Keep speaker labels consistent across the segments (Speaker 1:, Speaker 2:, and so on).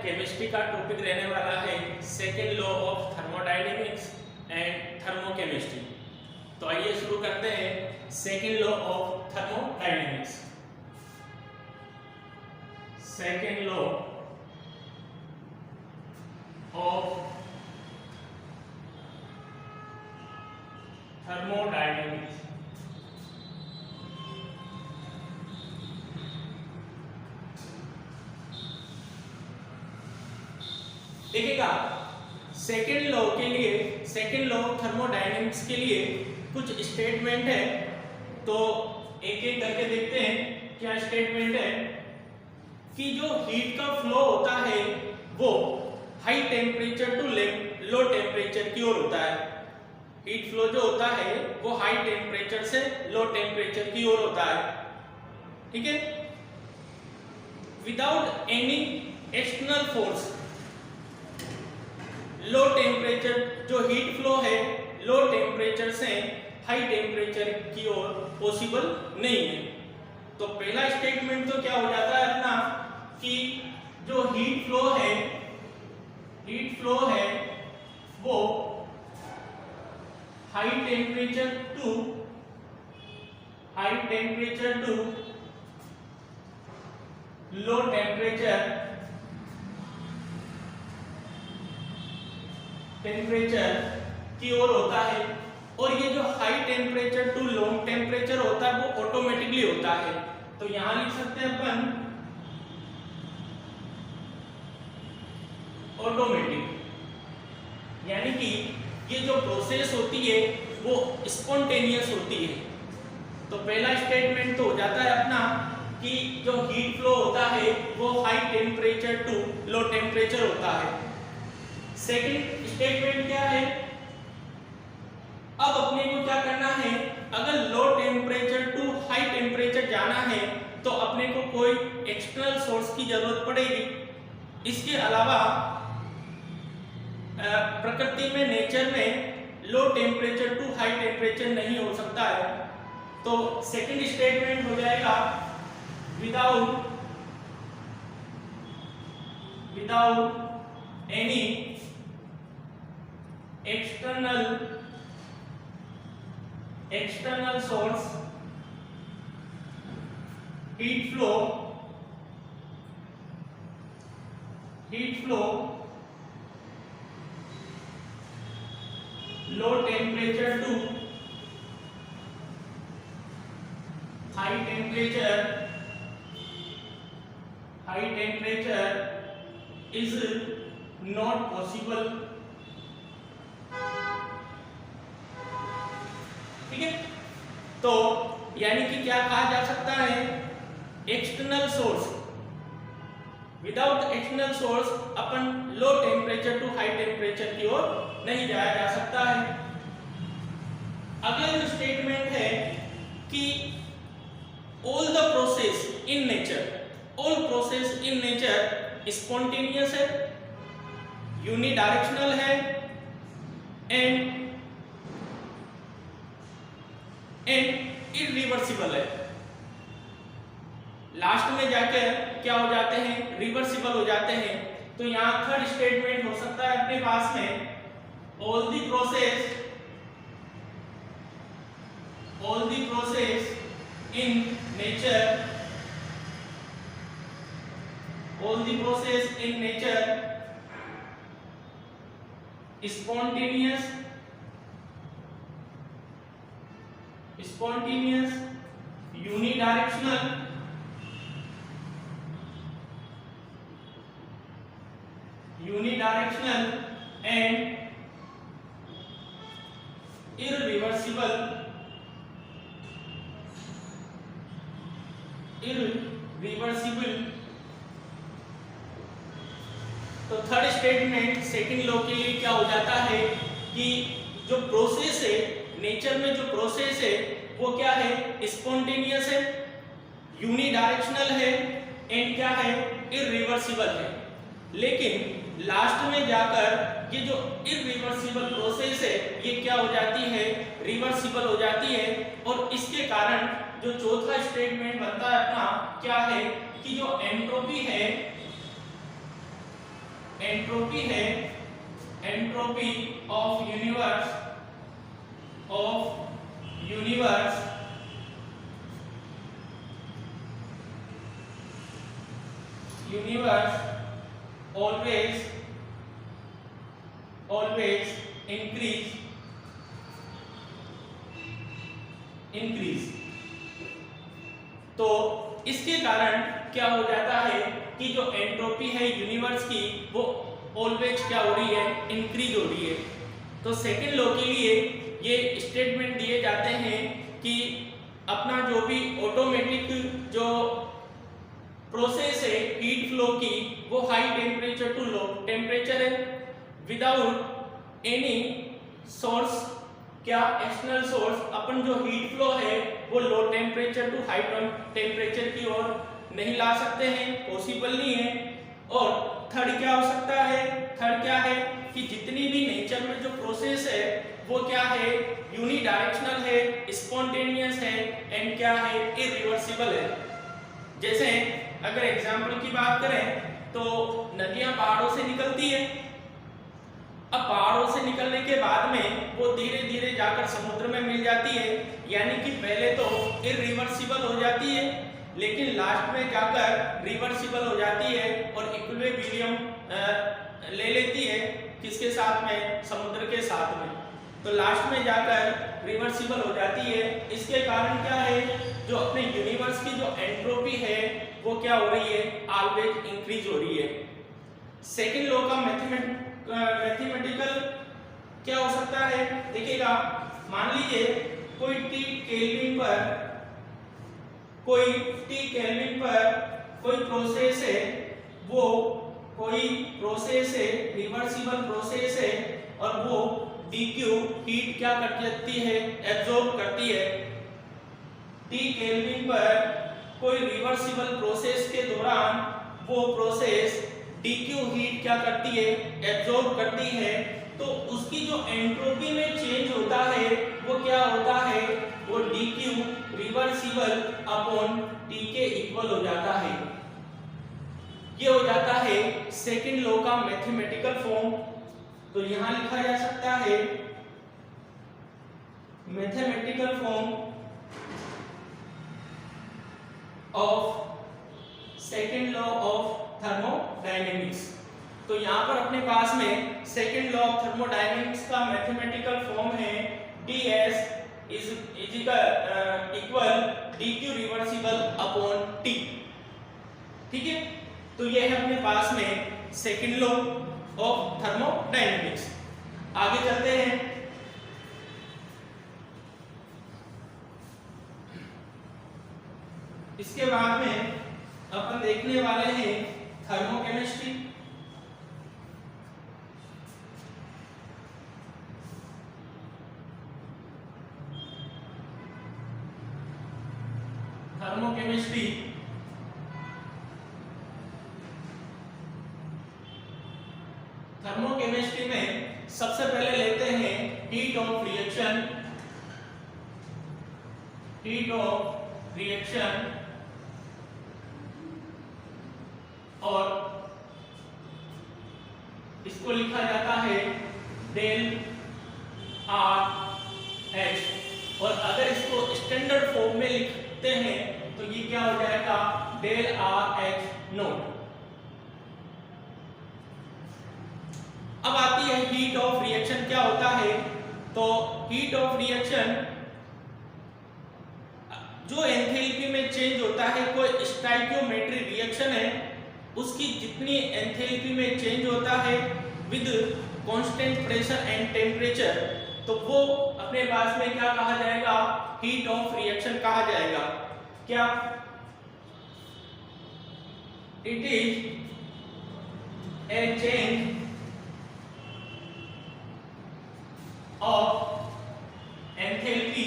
Speaker 1: Chemistry का topic रहने वाला है second law of thermodynamics and thermochemistry. तो आइए शुरू करते हैं second law of thermodynamics. Second law of thermodynamics. देखिएगा, सेकेंड लॉ के लिए, सेकेंड लॉ ऑफ थर्मोडायनेमिक्स के लिए कुछ स्टेटमेंट है, तो एक एक करके देखते हैं क्या स्टेटमेंट है। कि जो हीट का फ्लो होता है वो high temperature to low temperature की ओर होता है। हीट फ्लो जो होता है वो हाई टेम्परेचर से लो टेम्परेचर की ओर होता है, ठीक है, without any external force. Low temperature जो हीट फ्लो है लो टेम्परेचर से हाई टेम्परेचर की ओर पॉसिबल नहीं है। तो पहला स्टेटमेंट तो क्या हो जाता है अपना कि जो हीट फ्लो है वो high temperature to low temperature की ओर होता है। और ये जो high temperature to low temperature होता है वो ऑटोमेटिकली होता है। तो यहां लिख सकते हैं अपन ऑटोमेटिक, यानी कि ये जो प्रोसेस होती है वो स्पॉन्टेनियस होती है। तो पहला स्टेटमेंट तो हो जाता है अपना कि जो हीट फ्लो होता है वो high temperature to low temperature होता है। सेकंड स्टेटमेंट क्या है, अब अपने को क्या करना है, अगर low temperature to high temperature जाना है तो अपने को कोई एक्सटर्नल सोर्स की जरूरत पड़ेगी। इसके अलावा प्रकृति में, नेचर में low temperature to high temperature नहीं हो सकता है। तो सेकंड स्टेटमेंट हो जाएगा without any external source heat flow low temperature to high temperature is not possible, ठीक है। तो यानी कि क्या कहा जा सकता है, external source, without external source अपन low temperature to high temperature की ओर नहीं जाया जा सकता है। अगला जो स्टेटमेंट है कि all process in nature spontaneous है, यूनिडायरेक्शनल है एंड इरिवर्सिबल है। लास्ट में जाकर क्या हो जाते हैं, रिवर्सिबल हो जाते हैं। तो यहां थर्ड स्टेटमेंट हो सकता है अपने पास में all the process in nature spontaneous unidirectional and irreversible। तो थर्ड स्टेटमेंट सेकंड लॉ के लिए क्या हो जाता है कि जो प्रोसेस है, नेचर में जो प्रोसेस है वो क्या है, स्पॉन्टेनियस है, यूनिडायरेक्शनल है एंड क्या है, इरिवर्सिबल है। लेकिन लास्ट में जाकर ये जो इरिवर्सिबल प्रोसेस है ये क्या हो जाती है, रिवर्सिबल हो जाती है। और इसके कारण जो चौथा स्टेटमेंट बनता है अपना क्या है कि जो एंट्रोपी है एंट्रोपी है, entropy of universe always increase। तो इसके कारण क्या हो जाता है कि जो एंट्रोपी है यूनिवर्स की वो ऑलवेज क्या हो रही है, इंक्रीज हो रही है। तो सेकंड लॉ के लिए ये स्टेटमेंट दिए जाते हैं कि अपना जो भी ऑटोमेटिक जो प्रोसेस है हीट फ्लो की वो high temperature to low temperature है विदाउट एनी सोर्स, क्या एक्सटर्नल सोर्स, अपन जो हीट फ्लो है वो low temperature to high temperature की ओर नहीं ला सकते हैं, पॉसिबल नहीं है। और थर्ड क्या हो सकता है, थर्ड क्या है कि जितनी भी नेचर में जो प्रोसेस है वो क्या है, यूनिडायरेक्शनल है, स्पॉन्टेनियस है एंड क्या है, इरिवर्सिबल है। जैसे अगर एग्जाम्पल की बात करें तो नदियां पहाड़ों से निकलती है, अब पहाड़ों से निकलने के बाद में वो धीरे धीरे जाकर समुद्र में मिल जाती है, यानी कि पहले तो इरिवर्सिबल हो जाती है लेकिन लास्ट में जाकर रिवर्सिबल हो जाती है और इक्विलिब्रियम ले लेती है, किसके साथ में, समुद्र के साथ में। तो लास्ट में जाकर रिवर्सिबल हो जाती है। इसके कारण क्या है, जो अपने यूनिवर्स की जो एंट्रोपी है वो क्या हो रही है, ऑलवेज इंक्रीज हो रही है। सेकंड लॉ का मैथमेटिकल क्या हो सकता है, देखिएगा, मान लीजिए कोई टी केल्विन पर कोई प्रोसेस है, वो कोई प्रोसेस है, रिवर्सिबल प्रोसेस है और वो dq हीट क्या कर जाती है, एब्जॉर्ब करती है। टी केल्विन पर कोई रिवर्सिबल प्रोसेस के दौरान वो प्रोसेस dq हीट क्या करती है, एब्जॉर्ब करती है, तो उसकी जो एंट्रोपी में चेंज होता है वो क्या होता है, वो dq रिवर्सिबल अपॉन t के इक्वल हो जाता है। ये हो जाता है सेकंड लॉ का मैथमेटिकल फॉर्म। तो यहां लिखा जा सकता है mathematical form of second law of thermodynamics. तो यहां पर अपने पास में सेकंड लॉ ऑफ थर्मोडायनेमिक्स का मैथमेटिकल फॉर्म है ds is equal dq reversible upon t। ठीक है, तो ये है अपने पास में सेकंड लॉ ऑफ थर्मोडायनेमिक्स। आगे चलते हैं। इसके बाद में अपन देखने वाले हैं थर्मोकेमिस्ट्री। थर्मोकेमिस्ट्री थर्मोकेमिस्ट्री में सबसे पहले लेते हैं हीट ऑफ रिएक्शन और इसको लिखा जाता है डेल आर एच। और अगर इसको स्टैंडर्ड फॉर्म में लिखते हैं तो ये क्या हो जाएगा, डेल आर एच नोट। अब आती है हीट ऑफ रिएक्शन क्या होता है। तो हीट ऑफ रिएक्शन जो एंथैल्पी में चेंज होता है, कोई स्टोइकियोमेट्रिक रिएक्शन है, उसकी जितनी एंथैल्पी में चेंज होता है with constant pressure and temperature, तो वो अपने पास में क्या कहा जाएगा, हीट ऑफ रिएक्शन कहा जाएगा। क्या, it is a change of enthalpy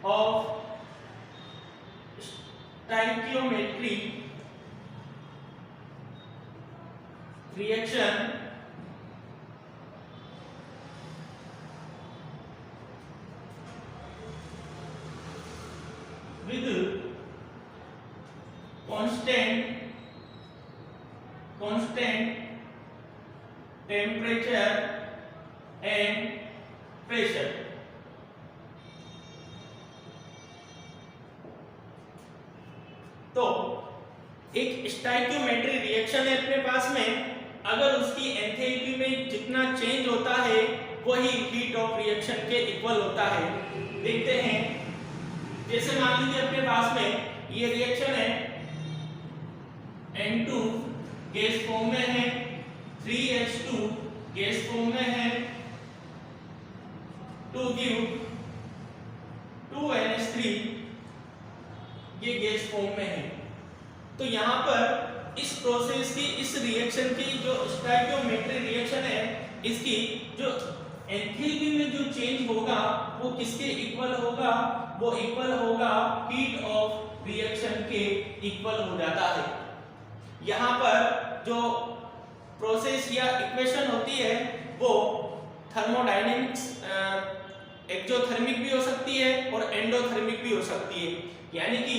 Speaker 1: of stoichiometric reaction temperature and pressure. तो एक स्टोइकियोमेट्रिक रिएक्शन है अपने पास में, अगर उसकी एंथैल्पी में जितना चेंज होता है वही हीट ऑफ रिएक्शन के इक्वल होता है। देखते हैं, जैसे मान लीजिए अपने पास में ये रिएक्शन है, N2 गैस फॉर्म में है, 3H2 गैस फॉर्म में है, टू गिव 2NH3 ये गैस फॉर्म में है। तो यहाँ पर इस प्रोसेस की, इस रिएक्शन की जो स्टोइकियोमेट्रिक रिएक्शन है, इसकी जो एंथैल्पी में जो चेंज होगा वो किसके इक्वल होगा? वो इक्वल होगा हीट ऑफ रिएक्शन के इक्वल हो जाता है। यहाँ पर जो प्रोसेस या इक्वेशन होती है वो थर्मोडायनेमिक्स, एक्सोथर्मिक भी हो सकती है और एंडोथर्मिक भी हो सकती है। यानी कि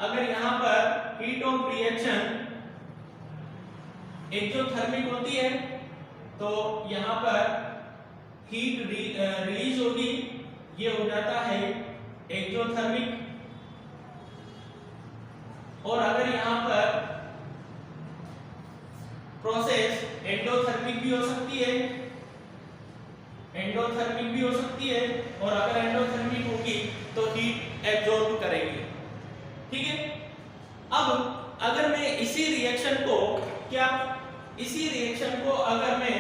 Speaker 1: अगर यहाँ पर हीट ऑफ रिएक्शन एक्सोथर्मिक होती है तो यहाँ पर हीट रिलीज होगी, ये हो जाता है एक्सोथर्मिक। और अगर यहाँ पर प्रोसेस एंडोथर्मिक भी हो सकती है, एंडोथर्मिक भी हो सकती है, और अगर एंडोथर्मिक होगी तो हीट एब्जॉर्ब करेगी। ठीक है। अब अगर मैं इसी रिएक्शन को अगर मैं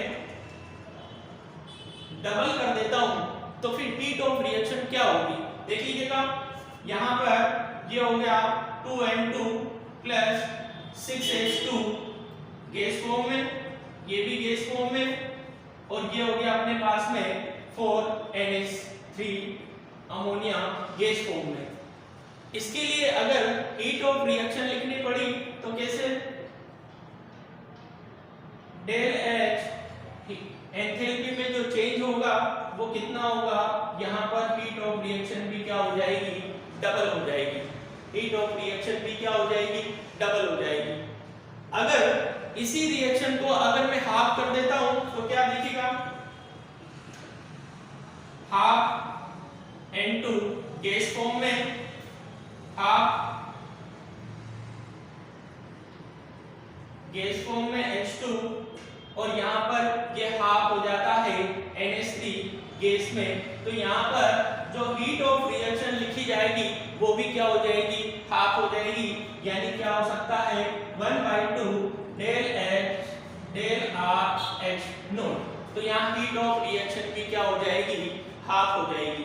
Speaker 1: डबल कर देता हूं तो फिर हीट ऑफ रिएक्शन क्या होगी? देख लीजिएगा, यहां पर ये हो गया 2N2 plus 6H2 gas form में, ये भी गैस फॉर्म में, और ये हो गया अपने पास में 4NH3 अमोनिया गैस फॉर्म में। इसके लिए अगर हीट ऑफ रिएक्शन लिखनी पड़ी तो कैसे? डेल H एंथैल्पी में जो चेंज होगा वो कितना होगा? यहाँ पर हीट ऑफ रिएक्शन भी क्या हो जाएगी? डबल हो जाएगी। हीट ऑफ रिएक्शन भी क्या हो जाएगी? डबल हो जाएगी। अगर इसी रिएक्शन को अगर मैं हाफ कर देता हूं तो क्या दिखेगा? हाफ N2 गैस फॉर्म में, हाफ गैस फॉर्म में H2, और यहाँ पर ये हाफ हो जाता है NH3 गैस में। तो यहाँ पर जो हीट ऑफ रिएक्शन लिखी जाएगी वो भी क्या हो जाएगी? हाफ हो जाएगी। यानी क्या हो सकता है? 1/2 del H del R H naught. तो यहाँ हीट ऑफ रिएक्शन भी क्या हो जाएगी? हाफ हो जाएगी।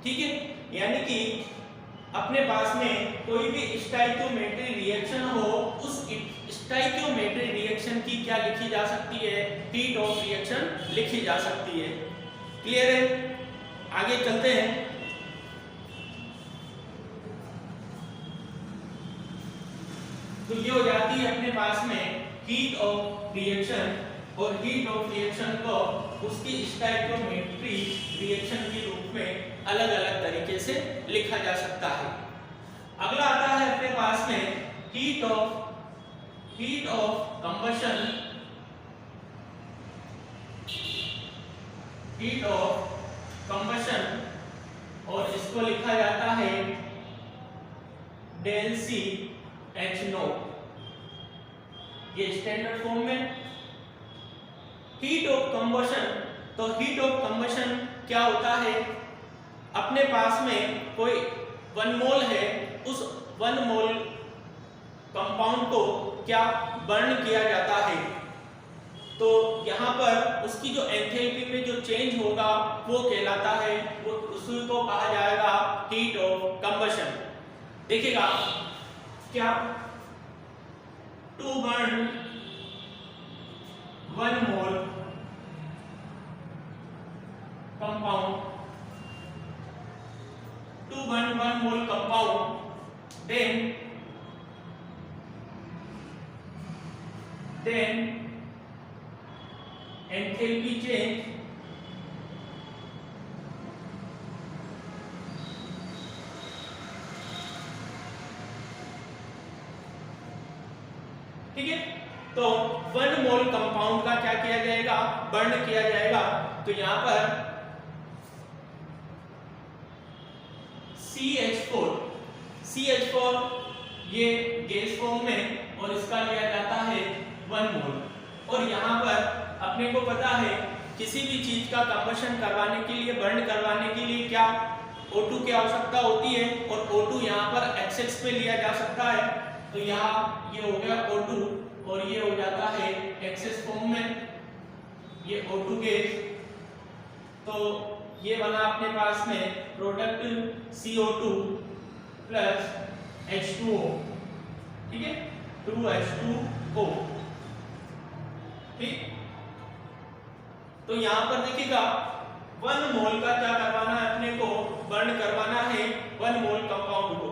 Speaker 1: ठीक है। यानी कि अपने पास में कोई भी स्टोइकियोमेट्रिक रिएक्शन हो, उस स्टोइकियोमेट्रिक रिएक्शन की क्या लिखी जा सकती है? हीट ऑफ रिएक्शन लिखी जा सकती है। क्लियर है? आगे चलते हैं। तो ये हो जाती है अपने पास में हीट ऑफ रिएक्शन, और हीट ऑफ रिएक्शन को उसकी स्टोइकियोमेट्रिक रिएक्शन के रूप में अलग अलग तरीके से लिखा जा सकता है। अगला आता है अपने पास में heat of combustion, heat of combustion, और इसको लिखा जाता है डेल सी एच नोट, ये स्टैंडर्ड फॉर्म में। हीट ऑफ कंबशन, तो हीट ऑफ कंबशन क्या होता है? अपने पास में कोई 1 मोल है, उस 1 मोल कंपाउंड को क्या बर्न किया जाता है, तो यहाँ पर उसकी जो एंथैल्पी में जो चेंज होगा वो कहलाता है, वो उसी को कहा जाएगा हीट ऑफ कंबशन। देखिएगा क्या, to burn 1 mole compound, to burn 1 mole compound, then enthalpy change ठीक है। तो 1 मोल कंपाउंड का क्या किया जाएगा, बर्न किया जाएगा। तो यहां पर CH4 ये गैस फॉर्म में और इसका लिया जाता है 1 मोल। और यहाँ पर अपने को पता है किसी भी चीज का कंबशन करवाने के लिए, बर्न करवाने के लिए क्या O2 की आवश्यकता होती है, और O2 यहाँ पर एक्सेस पे लिया जा सकता है। तो यहाँ ये हो गया O2 और ये हो जाता है एक्सेस फॉर्म में ये O2 गैस। तो ये बना अपने पास में प्रोडक्ट CO2 प्लस H2O, ठीक है, 2H2O, ठीक। तो यहां पर देखिएगा 1 मोल का क्या करवाना है अपने को, बर्न करवाना है 1 मोल कंपाउंड को,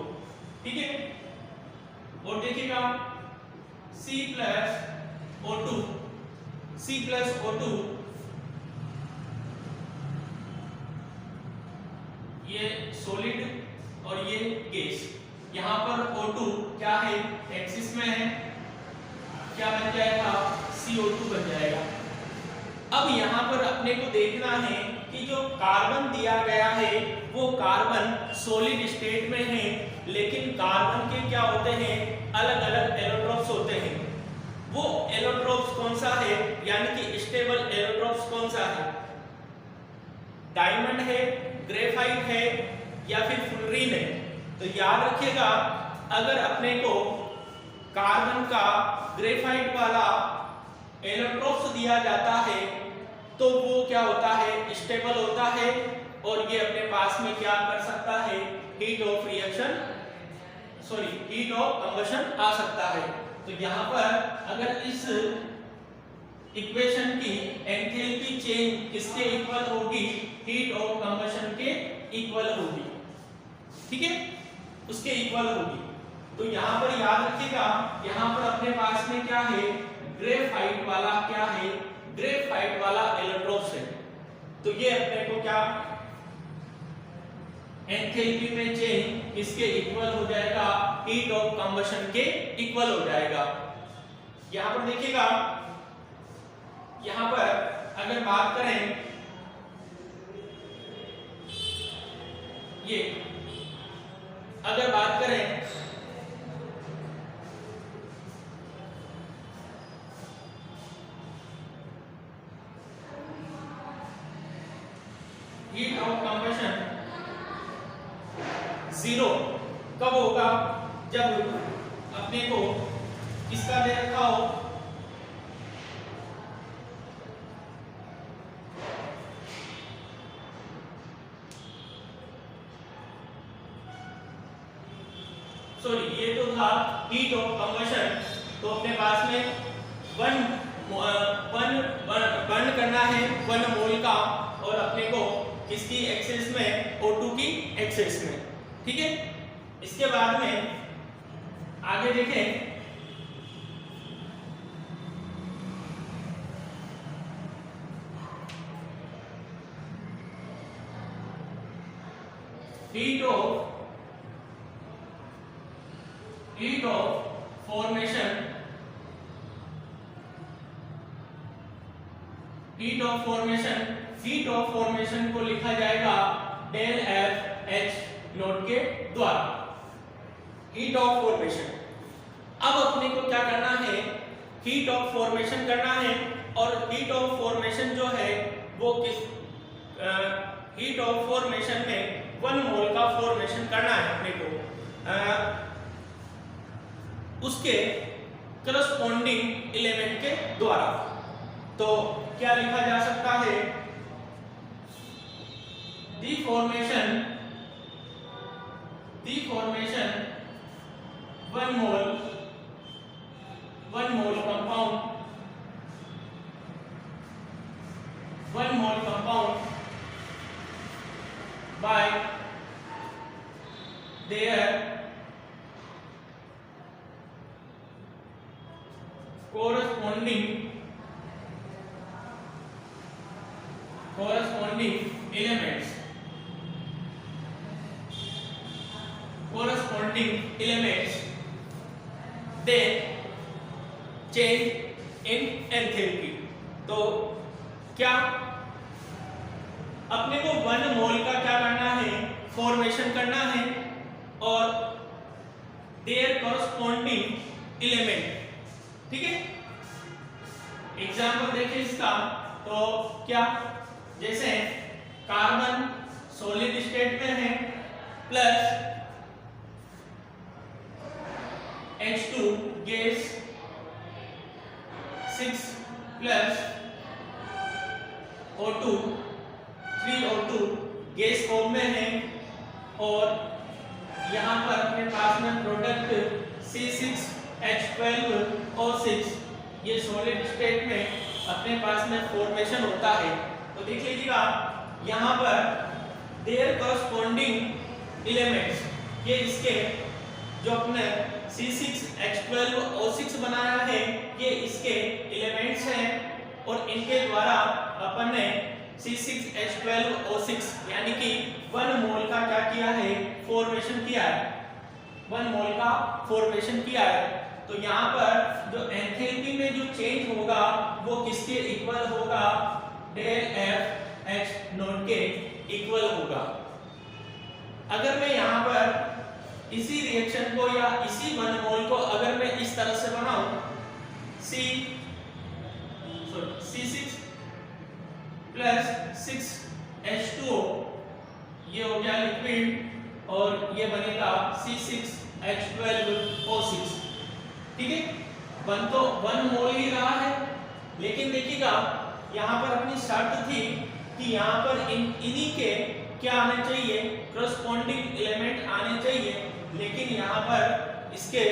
Speaker 1: ठीक है। और देखिएगा C प्लस O2 ये सॉलिड और ये गैस। यहाँ पर O2 क्या है, एक्सिस में है, क्या बन जाएगा, CO2 बन जाएगा। अब यहाँ पर अपने को देखना है कि जो कार्बन दिया गया है वो कार्बन सॉलिड स्टेट में है, लेकिन कार्बन के क्या होते हैं, अलग अलग एलोट्रोप्स होते हैं। वो एलोट्रोप्स कौन सा है, यानी कि स्टेबल एलोट्रोप्स कौन सा है, डायमंड है, ग्रेफाइट है या फिर फुलरीन है। तो याद रखिएगा, अगर अपने को कार्बन का ग्रेफाइट वाला एलोट्रोप्स दिया जाता है तो वो क्या होता है, स्टेबल होता है, और ये अपने पास में क्या कर सकता है, हीट ऑफ कंबशन आ सकता है। तो यहाँ पर अगर इस इक्वेशन की एंथैल्पी चेंज किसके इक्वल होगी, हीट ऑफ कंबशन के इक्वल होगी, ठीक है, उसके इक्वल होगी। तो यहाँ पर याद रखिएगा, यहाँ पर अपने पास में क्या है, ग्रेफाइट वाला क्या है, ग्रेफाइट वाला एलोट्रोप्स है। तो ये अपने को क्या एंथैल्पी में चेंज किसके इक्वल हो जाएगा, हीट ऑफ कंबशन के इक्वल हो जाएगा। यहाँ पर देखिएगा, यहाँ पर अगर बात करें ये, अगर बात करें हीट ऑफ कंबशन जीरो कब होगा, जब अपने को किसका दे रखा हो, सॉरी ये तो था हीट ऑफ कंबशन। तो अपने पास में बर्न करना है 1 मोल का, और अपने को किसकी एक्सेस में, O2 की एक्सेस में, ठीक है। इसके बाद में आगे देखें, हीट ऑफ फॉर्मेशन को लिखा जाएगा डेल एफ एच नोट के द्वारा, हीट ऑफ फॉर्मेशन। अब अपने को क्या करना है, हीट ऑफ फॉर्मेशन करना है, और हीट ऑफ फॉर्मेशन जो है वो किस हीट ऑफ फॉर्मेशन में 1 मोल का फॉर्मेशन करना है अपने को, उसके करस्पॉन्डिंग एलिमेंट के द्वारा। तो क्या लिखा जा सकता है, दी formation 1 mole compound by their corresponding elements then change in तो क्या अपने को 1 मोल का क्या करना है, फॉर्मेशन करना है और देयर कॉरस्पॉन्डिंग एलिमेंट, ठीक है। एग्जाम्पल देखिए इसका, तो क्या जैसे कार्बन सॉलिड स्टेट में है plus H2 gas 6 plus O2 3O2 gas form में है और यहाँ पर अपने पास में प्रोडक्ट C6H12O6 ये सॉलिड स्टेट में अपने पास में फॉर्मेशन होता है। तो देख लीजिएगा यहाँ पर देयर कॉरस्पॉन्डिंग एलिमेंट्स, ये इसके जो अपने C6H12O6 बनाया है ये इसके एलिमेंट्स हैं और इनके द्वारा अपन ने C6H12O6 यानी कि 1 मोल का क्या किया है, फॉर्मेशन किया है, 1 मोल का फॉर्मेशन किया है। तो यहाँ पर जो एंथैल्पी में जो चेंज होगा वो किसके इक्वल होगा, डेल एफ एच नॉट के इक्वल होगा। अगर मैं यहाँ पर इसी रिएक्शन को या इसी 1 मोल को अगर मैं इस तरह से बनाऊं, C6 प्लस 6H2O ये हो गया लिक्विड और ये बनेगा C6H12O6, ठीक है। बन तो 1 मोल ही रहा है, लेकिन देखिएगा यहाँ पर अपनी शर्त थी कि यहाँ पर इन्हीं के क्या आने चाहिए, करस्पॉन्डिंग एलिमेंट आने चाहिए, लेकिन यहाँ पर इसके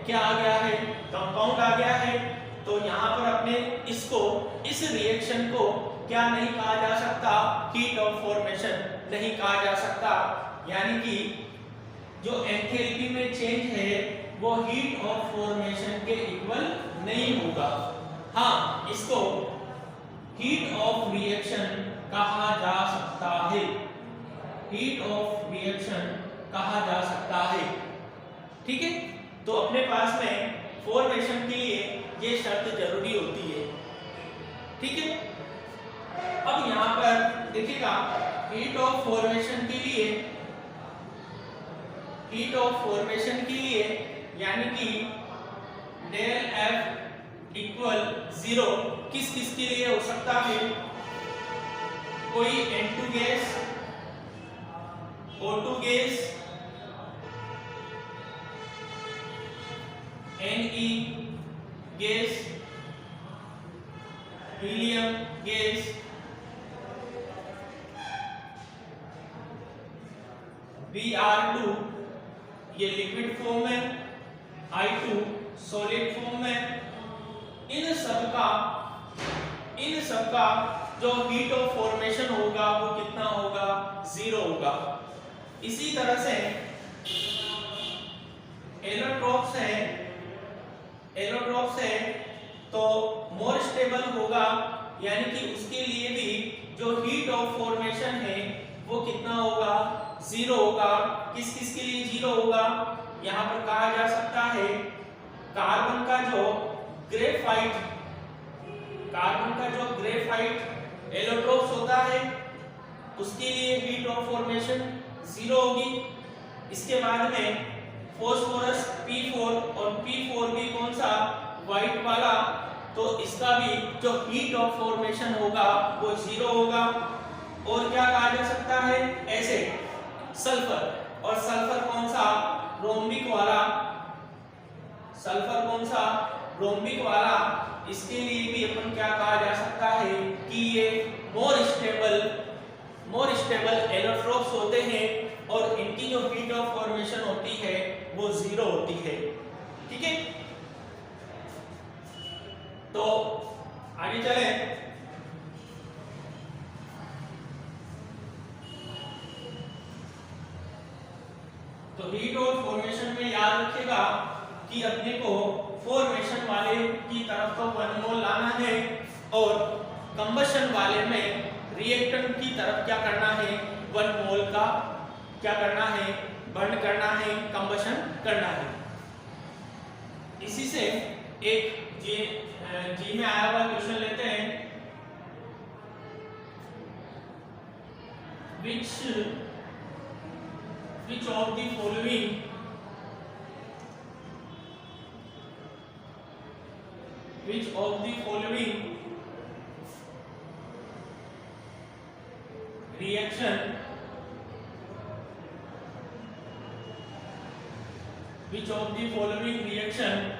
Speaker 1: क्या आ गया है, कंपाउंड आ गया है। तो यहाँ पर अपने इसको, इस रिएक्शन को क्या नहीं कहा जा सकता, हीट ऑफ फॉर्मेशन नहीं कहा जा सकता, यानी कि जो एंथैल्पी में चेंज है वो हीट ऑफ फॉर्मेशन के इक्वल नहीं होगा। हाँ, इसको हीट ऑफ रिएक्शन कहा जा सकता है, हीट ऑफ रिएक्शन कहा जा सकता है, ठीक है। तो अपने पास में फॉर्मेशन के लिए ये शर्त जरूरी होती है, ठीक है। अब यहाँ पर देखिएगा हीट ऑफ फॉर्मेशन के लिए, हीट ऑफ फॉर्मेशन के लिए यानी कि डेल एफ इक्वल 0 किस किस के लिए हो सकता है, कोई N2 gas, O2 gas, Ne gas, helium gas, Br2 ये लिक्विड फॉर्म में, I2 सॉलिड फॉर्म में। इन सब का जो हीट ऑफ फॉर्मेशन होगा वो कितना होगा, 0 होगा। इसी तरह से एलोट्रोप्स है तो मोर स्टेबल होगा, यानी कि उसके लिए भी जो हीट ऑफ फॉर्मेशन है वो कितना होगा, 0 होगा। किस किस के लिए 0 होगा, यहाँ पर कहा जा सकता है कार्बन का जो ग्रेफाइट एलोट्रोप्स होता है उसके लिए हीट ऑफ फॉर्मेशन 0 होगी। इसके बाद में फास्फोरस P4 और P4 भी कौन सा, व्हाइट वाला, तो इसका भी जो हीट ऑफ फॉर्मेशन होगा वो 0 होगा। और क्या कहा जा सकता है, एसिड सल्फर, और सल्फर कौन सा, रोम्बिक वाला, सल्फर कौन सा, रोम्बिक वाला, इसके लिए भी अपन क्या कहा जा सकता है कि ये मोर स्टेबल एलोट्रोप्स होते हैं और इनकी जो हीट ऑफ फॉर्मेशन होती है वो 0 होती है, ठीक है। तो आगे चले। तो हीट ऑफ फॉर्मेशन में याद रखिएगा कि अपने को फॉर्मेशन वाले की तरफ तो 1 मोल लाना है और कंबशन वाले में रिएक्टेंट की तरफ क्या करना है, 1 मोल का क्या करना है, बर्न करना है, कंबशन करना है। इसी से एक जी में आया हुआ क्वेश्चन लेते हैं which of the following reaction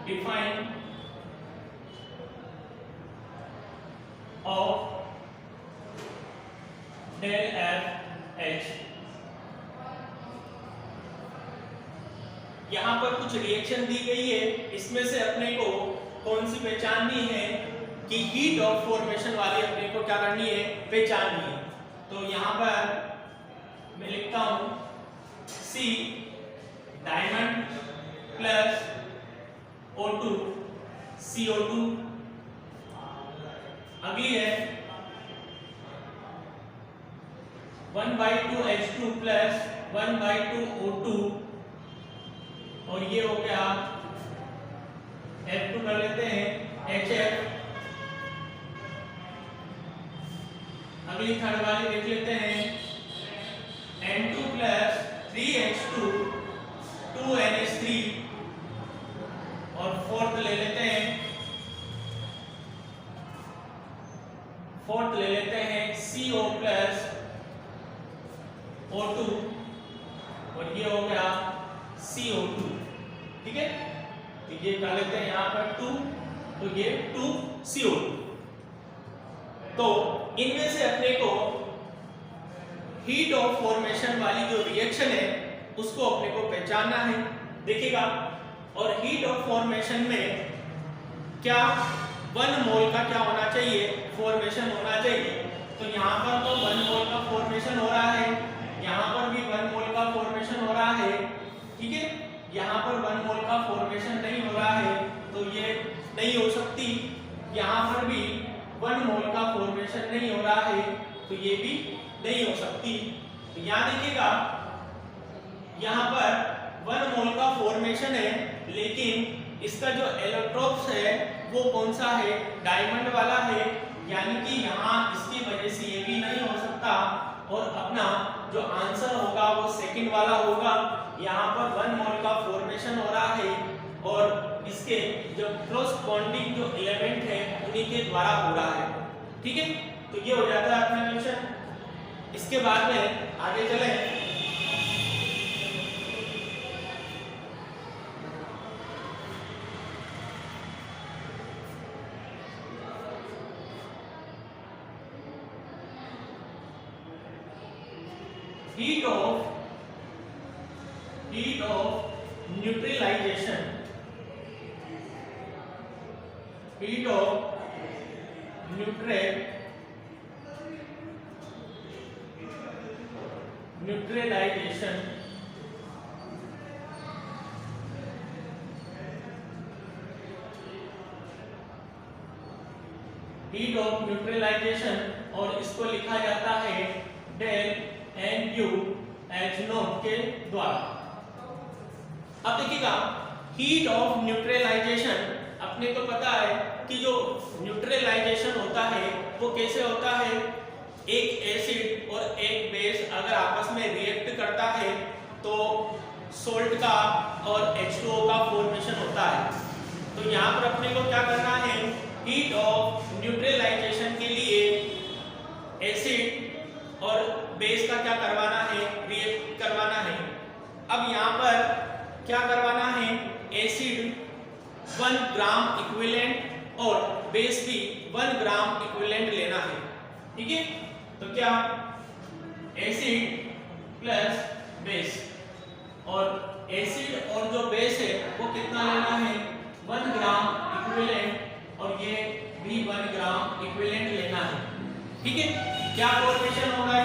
Speaker 1: define of del f h। यहाँ पर कुछ रिएक्शन दी गई है, इसमें से अपने को कौन सी पहचाननी है कि हीट ऑफ फॉर्मेशन वाली अपने को क्या करनी है, पहचाननी है। तो यहाँ पर मैं लिखता हूं C diamond plus O2 CO2। अगली है 1/2 H2 प्लस 1/2 O2 और ये हो गया F2 कर लेते हैं HF। अगली थर्ड वाली देख लेते हैं N2 प्लस 3H2 2NH3 और फोर्थ ले लेते हैं CO प्लस O2 और ये हो गया CO2। ठीक है, तो ये कर लेते हैं यहाँ पर 2, तो ये 2CO2। तो इनमें से अपने को हीट ऑफ फॉर्मेशन वाली जो रिएक्शन है उसको अपने को पहचानना है। देखिएगा, और हीट ऑफ फॉर्मेशन में क्या 1 मोल का क्या होना चाहिए, फॉर्मेशन होना चाहिए। तो यहाँ पर तो 1 मोल का फॉर्मेशन हो रहा है, यहाँ पर भी 1 मोल का फॉर्मेशन हो रहा है। ठीक है, यहाँ पर 1 मोल का फॉर्मेशन नहीं हो रहा है तो ये नहीं हो सकती। यहाँ पर भी 1 मोल का फॉर्मेशन नहीं हो रहा है तो ये भी नहीं हो सकती। तो यहाँ देखिएगा, यहाँ पर 1 मोल का फॉर्मेशन है, लेकिन इसका जो एलोट्रोप्स है वो कौन सा है, डायमंड वाला है, यानी कि यहाँ इसकी वजह से ये भी नहीं हो सकता। और अपना जो आंसर होगा वो सेकंड वाला होगा। यहाँ पर 1 मोल का फॉर्मेशन हो रहा है और इसके जो क्रॉसबॉन्डिंग जो एलिमेंट है उन्हीं के द्वारा हो रहा है। ठीक है, तो ये हो जाता है अपना क्वेश्चन। इसके बाद में आगे चलें। heat of neutralization और इसको लिखा जाता है डेल NU H0 के द्वारा। अब देखिएगा, हीट ऑफ न्यूट्रलाइजेशन अपने को पता है कि जो न्यूट्रलाइजेशन होता है वो कैसे होता है, एक एसिड और एक बेस अगर आपस में रिएक्ट करता है तो सोल्ट का और H2O का फॉर्मेशन होता है। तो यहाँ पर अपने को क्या करना है, हीट ऑफ न्यूट्रलाइजेशन के लिए एसिड और बेस का क्या करवाना है, रिएक्ट करवाना है। अब यहाँ पर क्या करवाना है, एसिड 1 ग्राम इक्विवेलेंट और बेस भी 1 ग्राम इक्विवेलेंट लेना है। ठीक है, तो क्या एसिड प्लस बेस, और एसिड और जो बेस है वो कितना लेना है, 1 ग्राम इक्विवेलेंट, और ये भी 1 ग्राम इक्विवेलेंट लेना है। ठीक है, क्या फॉर्मेशन होगा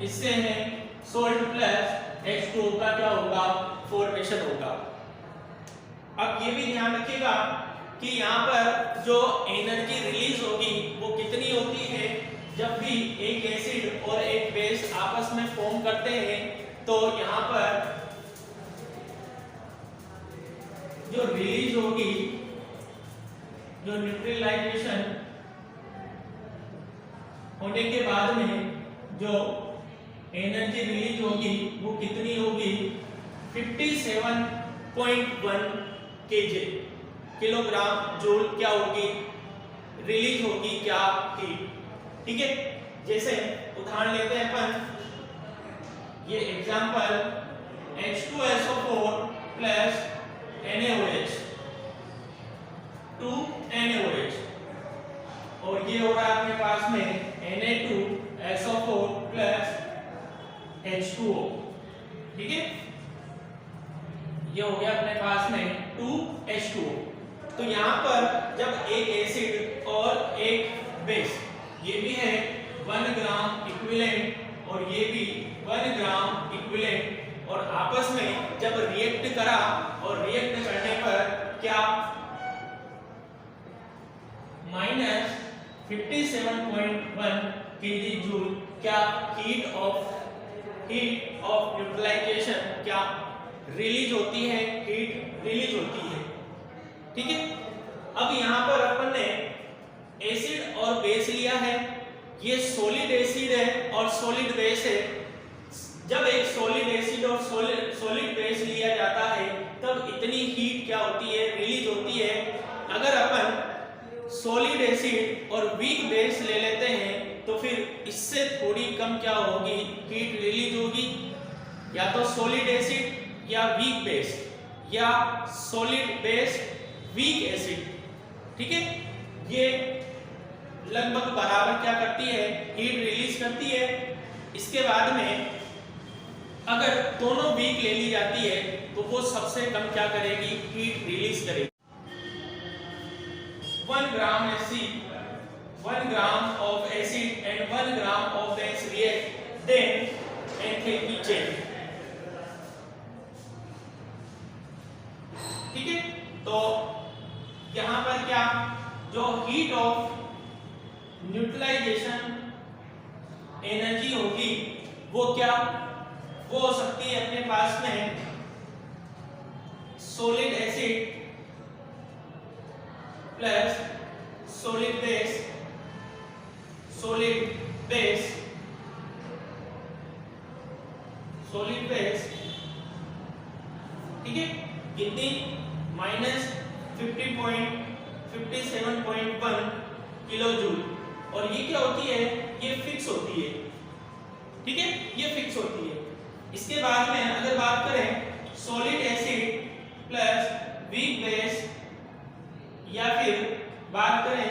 Speaker 1: इससे है सोल्ट प्लस H2O का क्या होगा, फॉर्मेशन होगा। अब ये भी ध्यान रखिएगा कि यहाँ पर जो एनर्जी रिलीज होगी वो कितनी होती है, जब भी एक एसिड और एक बेस आपस में फॉर्म करते हैं तो यहाँ पर जो रिलीज होगी, जो न्यूट्रलाइजेशन होने के बाद में जो एनर्जी रिलीज होगी वो कितनी होगी 57.1 केजे किलोग्राम जूल क्या होगी रिलीज होगी क्या हीट। ठीक है, जैसे उदाहरण लेते हैं अपन, ये example H2SO4 plus NaOH 2NaOH और ये हो रहा है अपने पास में Na2SO4 प्लस H2O। ठीक है, ये हो गया अपने पास में 2H2O। तो यहाँ पर जब एक एसिड और एक बेस, ये भी है 1 ग्राम इक्विवेलेंट और ये भी 1 ग्राम इक्विवेलेंट, और आपस में जब रिएक्ट करा और रिएक्ट करने पर क्या -57.1 केजी जूल क्या हीट ऑफ न्यूट्रलाइजेशन क्या रिलीज होती है, हीट रिलीज होती है। ठीक है, अब यहाँ पर अपन ने एसिड और बेस लिया है, ये सॉलिड एसिड है और सॉलिड बेस है। जब एक सॉलिड एसिड और सॉलिड बेस लिया जाता है तब इतनी हीट क्या होती है रिलीज होती है। अगर अपन सॉलिड एसिड और वीक बेस ले लेते हैं तो फिर इससे थोड़ी कम क्या होगी हीट रिलीज होगी, या तो सॉलिड एसिड या वीक बेस या सॉलिड बेस वीक एसिड। ठीक है, ये लगभग बराबर क्या करती है हीट रिलीज करती है। इसके बाद में अगर दोनों वीक ले ली जाती है तो वो सबसे कम क्या करेगी हीट रिलीज करेगी। 1 ग्राम of acid and 1 gram of base react, then enthalpy change। ठीक है, तो यहाँ पर क्या जो हीट ऑफ न्यूट्रलाइजेशन एनर्जी होगी वो क्या वो हो सकती है अपने पास में solid acid plus solid base ठीक है, कितनी -57.1 किलो जूल, और ये क्या होती है ये फिक्स होती है। ठीक है, ये फिक्स होती है। इसके बाद में अगर बात करें solid acid plus weak base या फिर बात करें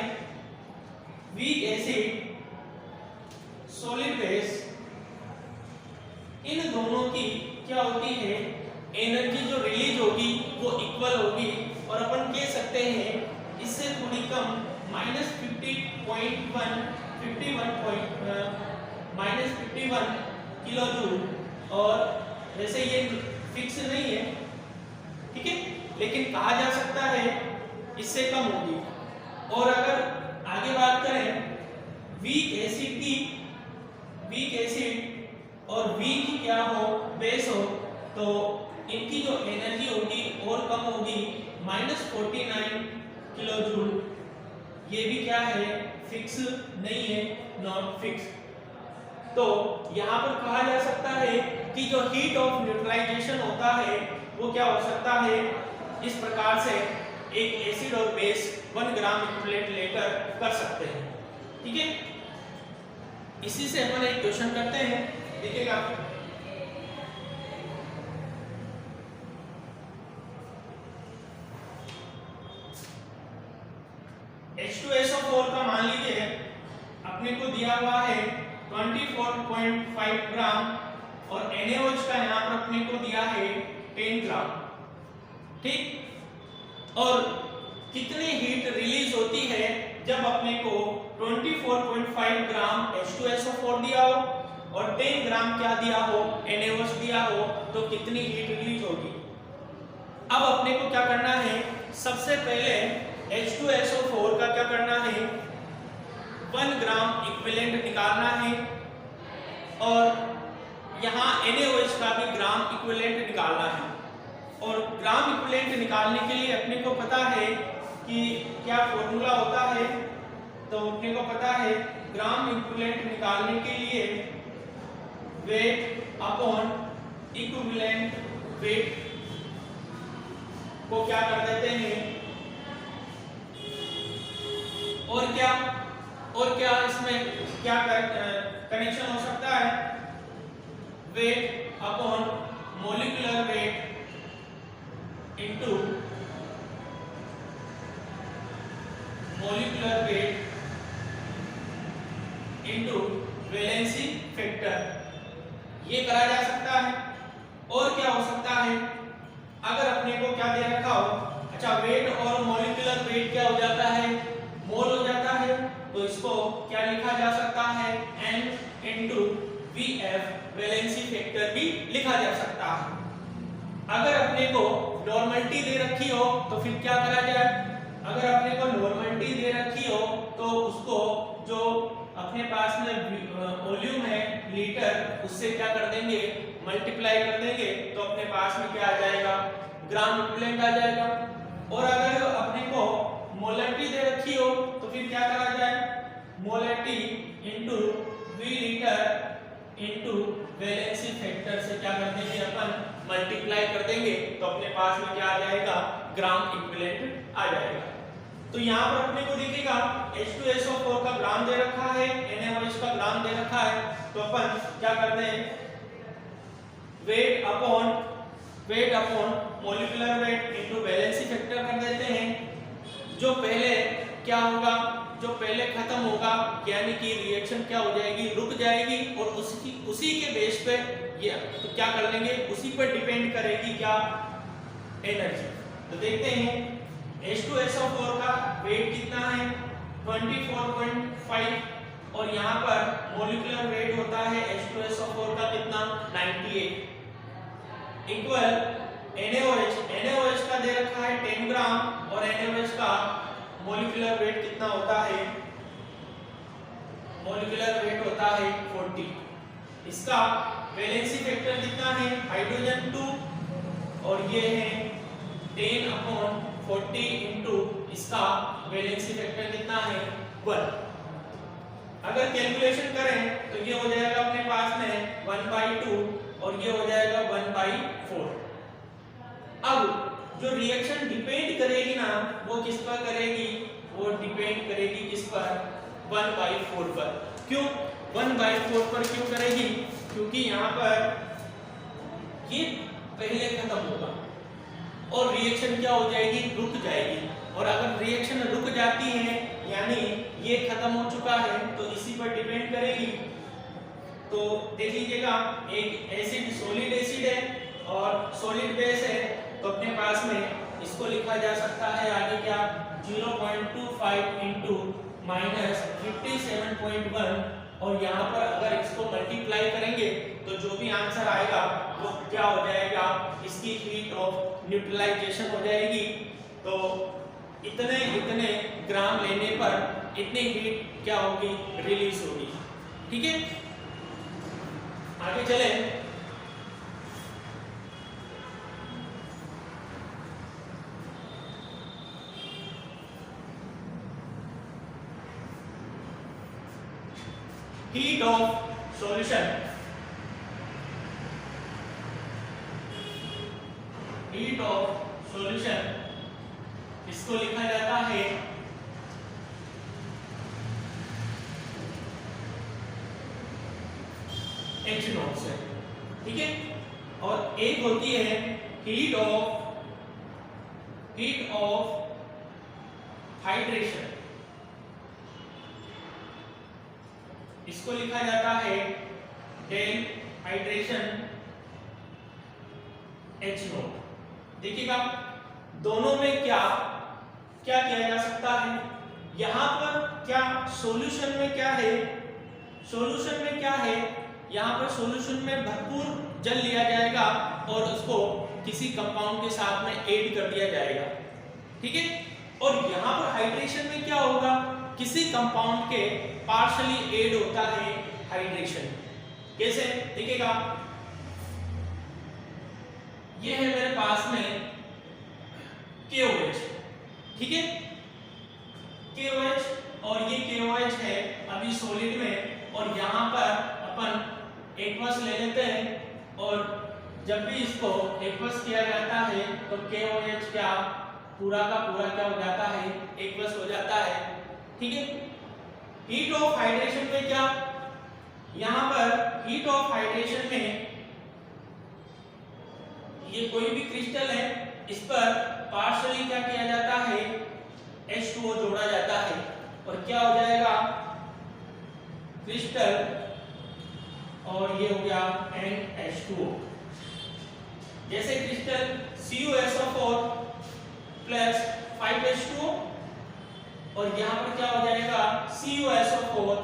Speaker 1: वीक एसिड सॉलिड बेस, इन दोनों की क्या होती है एनर्जी जो रिलीज होगी वो इक्वल होगी, और अपन कह सकते हैं इससे थोड़ी कम -51 किलो जूल, और वैसे ये फिक्स नहीं है। ठीक है, लेकिन कहा जा सकता है इससे कम होगी। और अगर आगे बात करें वीक एसिड की, वीक एसिड और वीक क्या हो बेस हो, तो इनकी जो एनर्जी होगी और कम होगी -49 किलो जूल। ये भी क्या है फिक्स नहीं है, नॉट फिक्स। तो यहाँ पर कहा जा सकता है कि जो हीट ऑफ न्यूट्रलाइजेशन होता है वो क्या हो सकता है इस प्रकार से, एक एसिड और बेस 1 ग्राम इक्विवेलेंट लेकर कर सकते हैं। ठीक है, इसी से अपन एक क्वेश्चन करते हैं, देखिएगा। H2SO4 का मान लीजिए अपने को दिया हुआ है 24.5 ग्राम, और NaOH का यहाँ पर अपने को दिया है 10 ग्राम। ठीक, और कितनी हीट रिलीज होती है जब अपने को 24.5 ग्राम H2SO4 दिया हो और 10 ग्राम क्या दिया हो NaOH दिया हो, तो कितनी हीट रिलीज होगी। अब अपने को क्या करना है, सबसे पहले H2SO4 का क्या करना है 1 ग्राम इक्विवेलेंट निकालना है, और यहाँ NaOH का भी ग्राम इक्विवेलेंट निकालना है। और ग्राम इक्विवेलेंट निकालने के लिए अपने को पता है कि क्या फॉर्मूला होता है तो अपने को पता है ग्राम इक्विवेलेंट निकालने के लिए वेट अपॉन इक्विवेलेंट वेट को क्या कर देते हैं, और क्या इसमें क्या कनेक्शन हो सकता है, weight upon molecular weight into molecular weight into valency factor, ये करा जा सकता है। और क्या हो सकता है, अगर अपने को क्या दे रखा हो, अच्छा वेट और मोलिकुलर वेट क्या हो जाता है, मोल हो जाता है, तो इसको क्या लिखा जा सकता है, N into VF valency factor भी लिखा जा सकता है। अगर अपने को नॉर्मलिटी दे रखी हो तो फिर क्या करा जाए, अगर अपने को नॉर्मलिटी दे रखी हो तो उसको जो अपने पास में वॉल्यूम है लीटर, उससे क्या कर देंगे, मल्टीप्लाई कर देंगे, तो अपने पास में क्या आ जाएगा, ग्राम इक्विवेलेंट आ जाएगा। और अगर अपने को मोलरिटी दे रखी हो तो फिर क्या करा जाए, molarity into V litre into valency factor से क्या कर देंगे, अपन मल्टीप्लाई कर देंगे, तो अपने पास में क्या आ जाएगा, ग्राम इक्विवेलेंट आ जाएगा। तो यहाँ पर अपने को दिखेगा H2SO4 का ग्राम दे रखा है, NaOH का ग्राम दे रखा है, तो अपन क्या करते हैं, weight upon molecular weight into valency factor कर देते हैं। जो पहले क्या होगा, जो पहले खत्म होगा, यानी कि रिएक्शन क्या हो जाएगी, रुक जाएगी, और उसी के बेस पे ये तो क्या कर लेंगे, उसी पर डिपेंड करेगी क्या, एनर्जी। तो देखते हैं H2SO4 का वेट कितना है, 24.5, और यहाँ पर मोलिकुलर वेट होता है H2SO4 का कितना, 98, इक्वल NaOH का दे रखा है 10 ग्राम, और NaOH का मोलिकुलर वेट कितना होता है, मोलिकुलर वेट होता है 40। इसका वैलेंसी फैक्टर कितना है, हाइड्रोजन 2, और ये है 10/40 इनटू इसका वैलेंसी फैक्टर कितना है, 1। अगर कैलकुलेशन करें तो ये हो जाएगा अपने पास में 1/2, और ये हो जाएगा 1/4। अब जो रिएक्शन डिपेंड करेगी ना, वो किस पर करेगी, वो डिपेंड करेगी किस पर, 1/4 पर। क्यों 1/4 पर क्यों करेगी, क्योंकि यहाँ पर ये पहले खत्म होगा और रिएक्शन क्या हो जाएगी, रुक जाएगी। और अगर रिएक्शन रुक जाती है यानी ये खत्म हो चुका है, तो इसी पर डिपेंड करेगी। तो देख लीजिएगा, एक एसिड सॉलिड एसिड है और सॉलिड बेस है, तो अपने पास में इसको लिखा जा सकता है आगे क्या, 0.25 इंटू -57.1, और यहाँ पर अगर इसको मल्टीप्लाई करेंगे तो जो भी आंसर आएगा वो क्या हो जाएगा, इसकी हीट ऑफ न्यूट्रलाइजेशन हो जाएगी। तो इतने ग्राम लेने पर इतनी हीट क्या होगी, रिलीज होगी। ठीक है, आगे चले। Heat of solution, heat of solution इसको लिखा जाता है H0 से। ठीक है, और एक होती है हीट ऑफ हाइड्रेशन, इसको लिखा जाता है डेल हाइड्रेशन H0। देखिएगा दोनों में क्या क्या किया जा सकता है, यहाँ पर क्या सॉल्यूशन में क्या है, सॉल्यूशन में क्या है, यहाँ पर सॉल्यूशन में भरपूर जल लिया जाएगा और उसको किसी कंपाउंड के साथ में ऐड कर दिया जाएगा। ठीक है, और यहाँ पर हाइड्रेशन में क्या होगा, किसी कंपाउंड के पार्शियली ऐड होता है हाइड्रेशन। कैसे देखिएगा, ये है मेरे पास में KOH। ठीक है, KOH और ये KOH धात्विक सॉलिड में, और यहाँ पर अपन एक्वस ले लेते हैं, और जब भी इसको एक्वस किया जाता है तो KOH क्या पूरा का पूरा क्या हो जाता है, एक्वस हो जाता है। ठीक है। हीट ऑफ हाइड्रेशन में क्या, यहाँ पर हीट ऑफ हाइड्रेशन में ये कोई भी क्रिस्टल है, इस पर पार्शियली क्या किया जाता है, H2O जोड़ा जाता है, और क्या हो जाएगा क्रिस्टल, और ये हो गया NH2O। जैसे क्रिस्टल CuSO4 प्लस 5H2O, और यहाँ पर क्या हो जाएगा CuSO4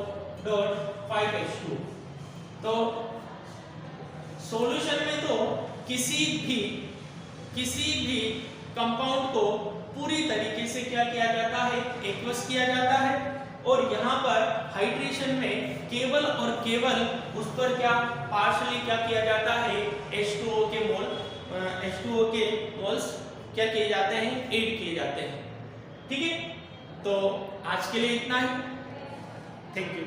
Speaker 1: डॉट 5H2O। तो सॉल्यूशन में तो किसी भी कंपाउंड को पूरी तरीके से क्या किया जाता है, एक्वस किया जाता है, और यहाँ पर हाइड्रेशन में केवल और केवल उस पर क्या पार्शियली क्या किया जाता है, H2O के मोल्स क्या किए जाते हैं, ऐड किए जाते हैं। ठीक है, तो आज के लिए इतना ही। Thank you.